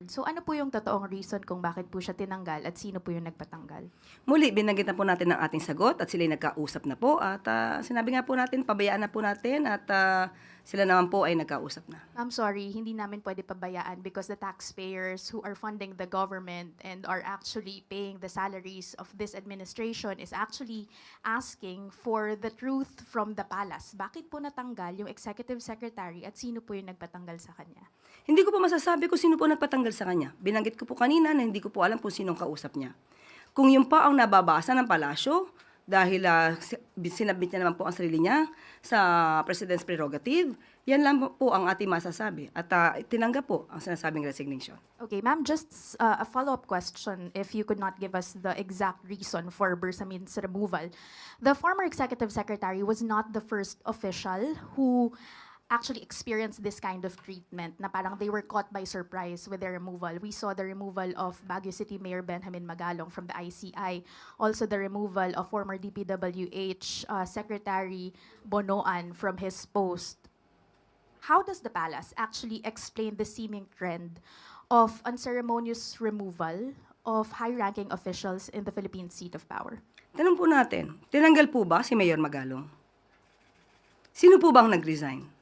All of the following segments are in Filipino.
So ano po yung totoong reason kung bakit po siya tinanggal at sino po yung nagpatanggal? Muli, binanggit na po natin ang ating sagot at sila'y nagkausap na po at sinabi nga po natin, pabayaan na po natin at sila naman po ay nagkausap na. I'm sorry, hindi namin pwede pabayaan because the taxpayers who are funding the government and are actually paying the salaries of this administration is actually asking for the truth from the palace. Bakit po natanggal yung executive secretary at sino po yung nagpatanggal sa kanya? Hindi ko po masasabi kung sino po nagpatanggal sa kanya. Binanggit ko po kanina na hindi ko po alam kung sinong kausap niya. Kung yun pa ang nababasa ng palasyo, dahil sinabit niya naman po ang sarili niya sa President's prerogative, yan lang po ang ating masasabi. At tinanggap po ang sinasabing resignation. Okay, ma'am, just a follow-up question if you could not give us the exact reason for Bersamin's removal. The former executive secretary was not the first official who actually experienced this kind of treatment na parang they were caught by surprise with their removal. We saw the removal of Baguio City Mayor Benjamin Magalong from the ICI, also the removal of former DPWH Secretary Bonoan from his post. How does the palace actually explain the seeming trend of unceremonious removal of high-ranking officials in the Philippine seat of power? Tanong po natin, tinanggal po ba si Mayor Magalong? Sino po ba ang nag-resign?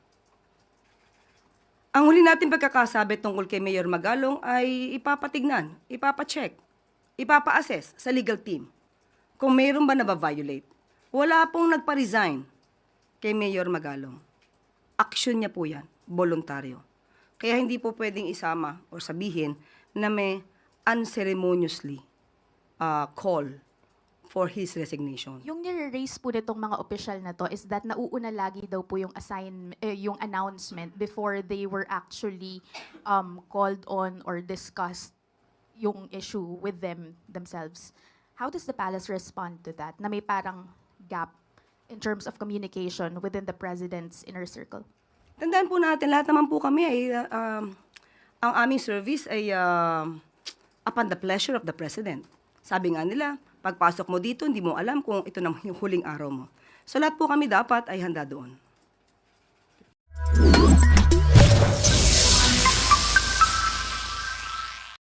Ang huli natin pagkakasabi tungkol kay Mayor Magalong ay ipapatignan, ipapacheck, ipapa-assess sa legal team kung mayroon ba na-violate. Wala pong nagpa-resign kay Mayor Magalong. Aksyon niya po yan, voluntaryo. Kaya hindi po pwedeng isama o sabihin na may unceremoniously call for his resignation. Yung nire-raise po nitong mga opisyal na to is that nauuna lagi daw po yung yung announcement before they were actually called on or discussed yung issue with themselves. How does the palace respond to that? Na may parang gap in terms of communication within the president's inner circle. Tandaan po natin, lahat naman po kami ay, ang aming service ay upon the pleasure of the President. Sabi nga nila, pagpasok mo dito, hindi mo alam kung ito na yung huling araw mo. So lahat po kami dapat ay handa doon.